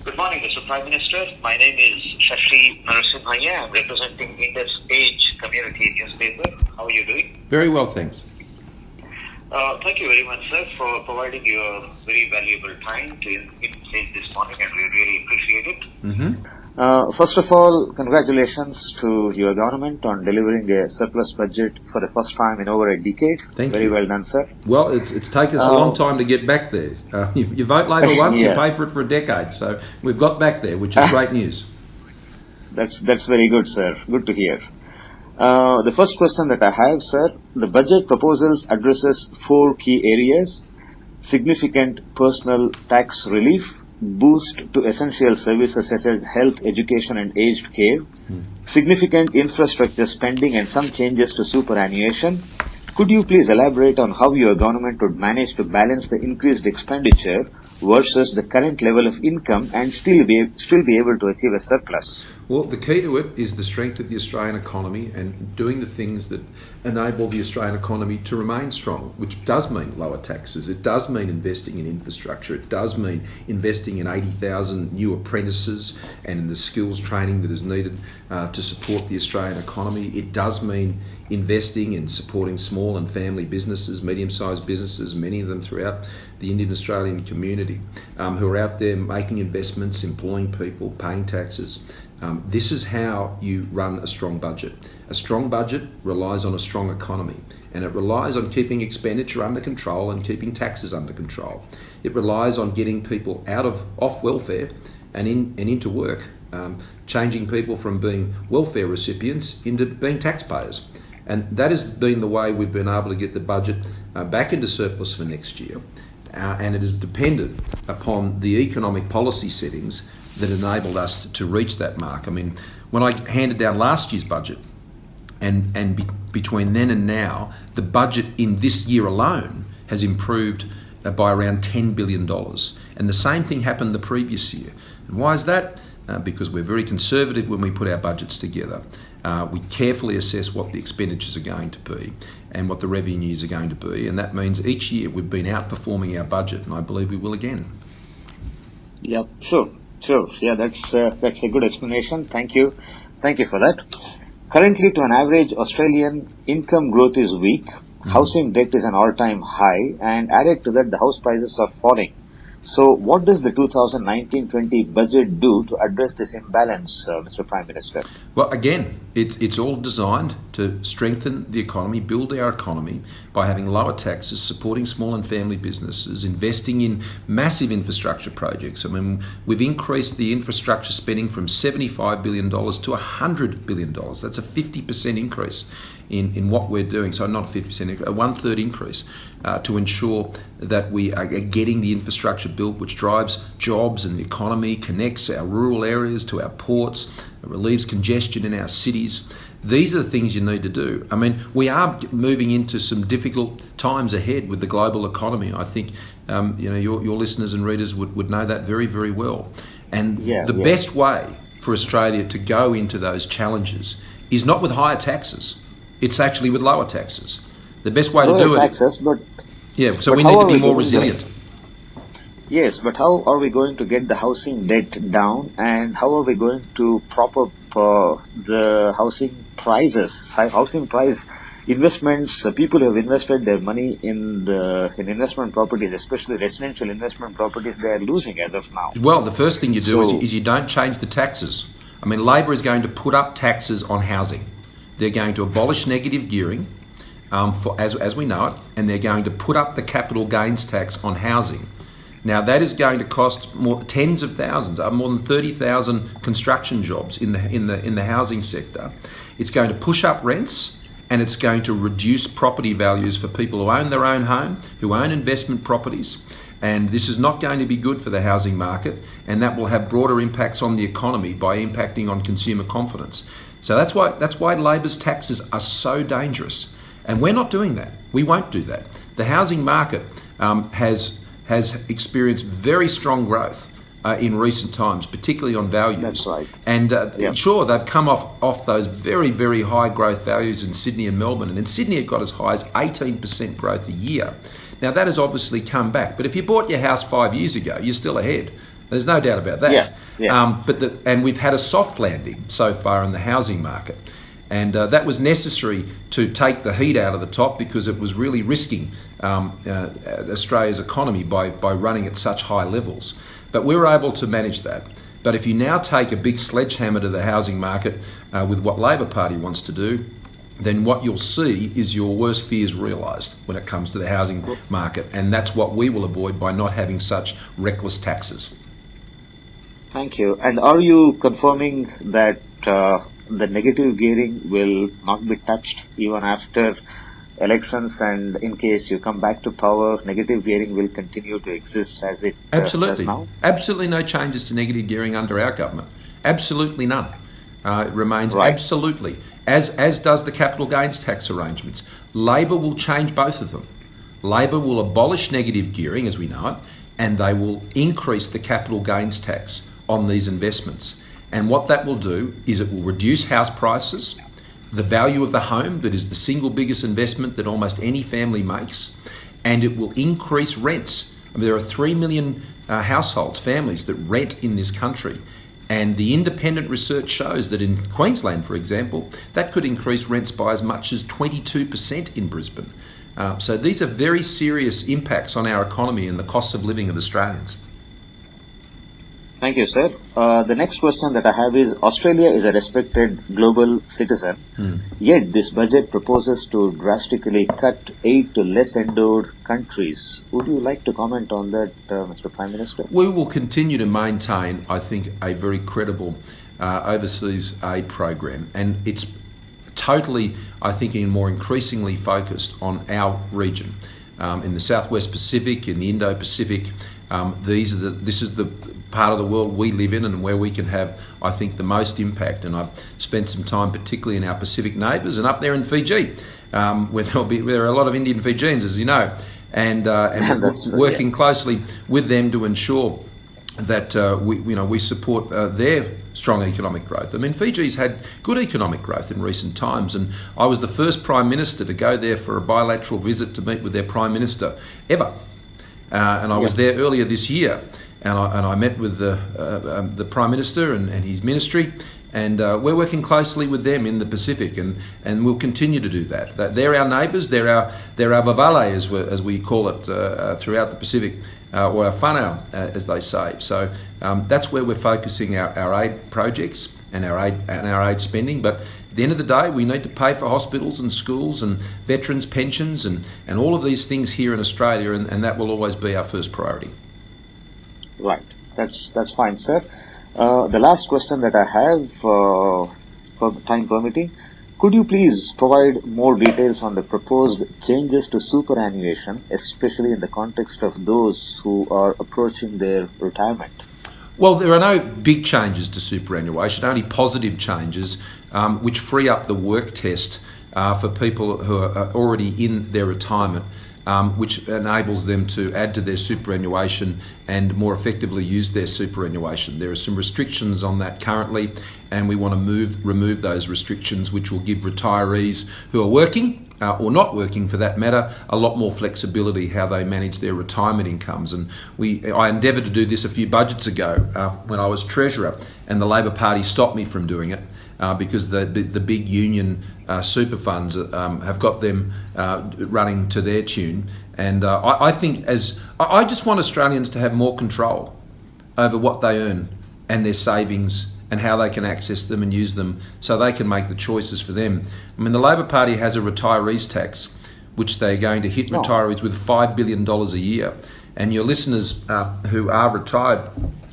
Good morning, Mr. Prime Minister. My name is Shashi Narasimhiah. I'm representing Indus Age Community newspaper. How are you doing? Very well, thanks. Thank you very much, sir, for providing your very valuable time to insight this morning, and we really appreciate it. First of all, congratulations to your government on delivering a surplus budget for the first time in over a decade. Thank you. Very well done, sir. Well, it's taken us a long time to get back there. You vote Labor once, Yeah. you pay for it for a decade. So we've got back there, which is great news. That's very good, sir. Good to hear. The first question that I have, sir, the budget proposals addresses 4 key areas: significant personal tax relief, boost to essential services such as health, education and aged care, significant infrastructure spending and some changes to superannuation. Could you please elaborate on how your government would manage to balance the increased expenditure versus the current level of income and still be able to achieve a surplus? Well, the key to it is the strength of the Australian economy and doing the things that enable the Australian economy to remain strong, which does mean lower taxes. It does mean investing in infrastructure. It does mean investing in 80,000 new apprentices and in the skills training that is needed to support the Australian economy. It does mean investing in supporting small and family businesses, medium-sized businesses, many of them throughout the Indian Australian community, who are out there making investments, employing people, paying taxes. This is how you run a strong budget. A strong budget relies on a strong economy, and it relies on keeping expenditure under control and keeping taxes under control. It relies on getting people off welfare and into work, changing people from being welfare recipients into being taxpayers. And that has been the way we've been able to get the budget back into surplus for next year. And it is dependent upon the economic policy settings that enabled us to reach that mark. I mean, when I handed down last year's budget, and between then and now, the budget in this year alone has improved by around $10 billion. And the same thing happened the previous year. And why is that? Because we're very conservative when we put our budgets together. We carefully assess what the expenditures are going to be and what the revenues are going to be, and that means each year we've been outperforming our budget, and I believe we will again. Yeah, sure. Yeah, that's a good explanation. Thank you for that. Currently, to an average Australian, income growth is weak. Housing debt is an all-time high, and added to that, the house prices are falling. So what does the 2019-20 budget do to address this imbalance, Mr. Prime Minister? Well, again, it's all designed to strengthen the economy, build our economy by having lower taxes, supporting small and family businesses, investing in massive infrastructure projects. I mean, we've increased the infrastructure spending from $75 billion to $100 billion. That's a 50% increase in what we're doing. So not a 50%, a 1/3 increase to ensure that we are getting the infrastructure built, which drives jobs and the economy, connects our rural areas to our ports, relieves congestion in our cities. These are the things you need to do. I mean, we are moving into some difficult times ahead with the global economy. I think your listeners and readers would know that very, very well. And the best way for Australia to go into those challenges is not with higher taxes. It's actually with lower taxes. The best way to do it... taxes, but we need to be more resilient. Yes, but how are we going to get the housing debt down, and how are we going to prop up the housing prices, housing price investments? People who have invested their money in investment properties, especially residential investment properties, they are losing as of now. Well, the first thing you do is you don't change the taxes. I mean, Labor is going to put up taxes on housing. They're going to abolish negative gearing, as we know it, and they're going to put up the capital gains tax on housing. Now, that is going to cost tens of thousands, more than 30,000 construction jobs in the housing sector. It's going to push up rents, and it's going to reduce property values for people who own their own home, who own investment properties. And this is not going to be good for the housing market, and that will have broader impacts on the economy by impacting on consumer confidence. So that's why Labor's taxes are so dangerous. And we're not doing that. We won't do that. The housing market has experienced very strong growth in recent times, particularly on values. That's right. And sure, they've come off those very, very high growth values in Sydney and Melbourne. And in Sydney, it got as high as 18% growth a year. Now, that has obviously come back. But if you bought your house 5 years ago, you're still ahead. There's no doubt about that. Yeah. And we've had a soft landing so far in the housing market. And that was necessary to take the heat out of the top because it was really risking Australia's economy by running at such high levels. But we were able to manage that. But if you now take a big sledgehammer to the housing market with what Labor Party wants to do, then what you'll see is your worst fears realised when it comes to the housing market. And that's what we will avoid by not having such reckless taxes. Thank you. And are you confirming that the negative gearing will not be touched even after elections, and in case you come back to power, negative gearing will continue to exist as it does now? Absolutely no changes to negative gearing under our government. Absolutely none. It remains absolutely, as does the capital gains tax arrangements. Labor will change both of them. Labor will abolish negative gearing, as we know it, and they will increase the capital gains tax on these investments. And what that will do is it will reduce house prices, the value of the home, that is the single biggest investment that almost any family makes, and it will increase rents. I mean, there are 3 million households, families that rent in this country, and the independent research shows that in Queensland, for example, that could increase rents by as much as 22% in Brisbane. So these are very serious impacts on our economy and the cost of living of Australians. Thank you, sir. The next question that I have is, Australia is a respected global citizen, yet this budget proposes to drastically cut aid to less endowed countries. Would you like to comment on that, Mr. Prime Minister? We will continue to maintain, I think, a very credible overseas aid program, and it's totally, I think, more increasingly focused on our region. In the Southwest Pacific, in the Indo-Pacific, this is the part of the world we live in and where we can have, I think, the most impact. And I've spent some time particularly in our Pacific neighbours and up there in Fiji, where there are a lot of Indian Fijians, as you know, and working closely with them to ensure that we support their strong economic growth. I mean, Fiji's had good economic growth in recent times, and I was the first Prime Minister to go there for a bilateral visit to meet with their Prime Minister ever. And I was there earlier this year, and I met with the Prime Minister and his ministry, and we're working closely with them in the Pacific, and we'll continue to do that. They're our neighbours, they're our vavale, as we call it throughout the Pacific, or our whanau, as they say. So that's where we're focusing our aid projects and our aid spending. But at the end of the day, we need to pay for hospitals and schools and veterans' pensions and all of these things here in Australia, and that will always be our first priority. Right. That's fine, sir. The last question that I have, for time permitting, could you please provide more details on the proposed changes to superannuation, especially in the context of those who are approaching their retirement? Well, there are no big changes to superannuation, only positive changes which free up the work test for people who are already in their retirement, which enables them to add to their superannuation and more effectively use their superannuation. There are some restrictions on that currently, and we want to remove those restrictions, which will give retirees who are working or not working for that matter, a lot more flexibility how they manage their retirement incomes. And I endeavoured to do this a few budgets ago when I was Treasurer, and the Labor Party stopped me from doing it because the big union super funds have got them running to their tune. And I think I just want Australians to have more control over what they earn and their savings and how they can access them and use them so they can make the choices for them. I mean, the Labor Party has a retirees tax, which they're going to hit retirees with $5 billion a year. And your listeners who are retired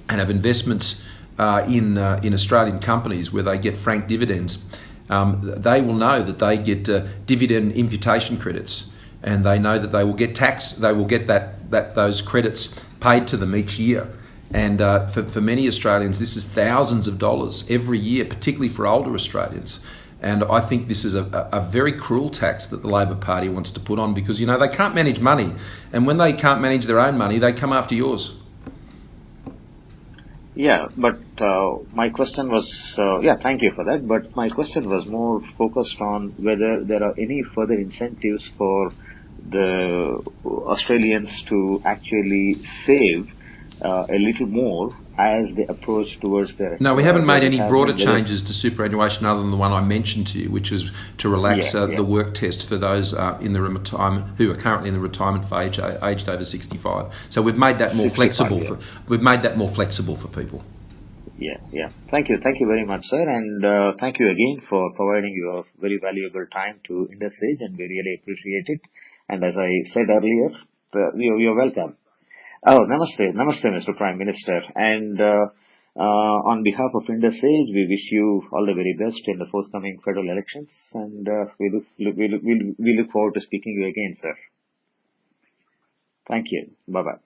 and have investments in Australian companies where they get franked dividends, they will know that they get dividend imputation credits, and they know that they will get taxed. They will get those credits paid to them each year. And for many Australians, this is thousands of dollars every year, particularly for older Australians. And I think this is a very cruel tax that the Labor Party wants to put on because, they can't manage money. And when they can't manage their own money, they come after yours. Yeah, but my question was, thank you for that. But my question was more focused on whether there are any further incentives for the Australians to actually save a little more as they approach towards their No, we haven't made any broader retirement, changes to superannuation other than the one I mentioned to you, which is to relax the work test for those in the retirement who are currently in the retirement phase, aged over 65. So we've made that more flexible. We've made that more flexible for people. Yeah. Thank you very much, sir, and thank you again for providing your very valuable time to Indus Age, and we really appreciate it. And as I said earlier, you're welcome. Oh, namaste, Mr. Prime Minister, and on behalf of Indus Age, we wish you all the very best in the forthcoming federal elections, and we look forward to speaking to you again, sir. Thank you. Bye bye.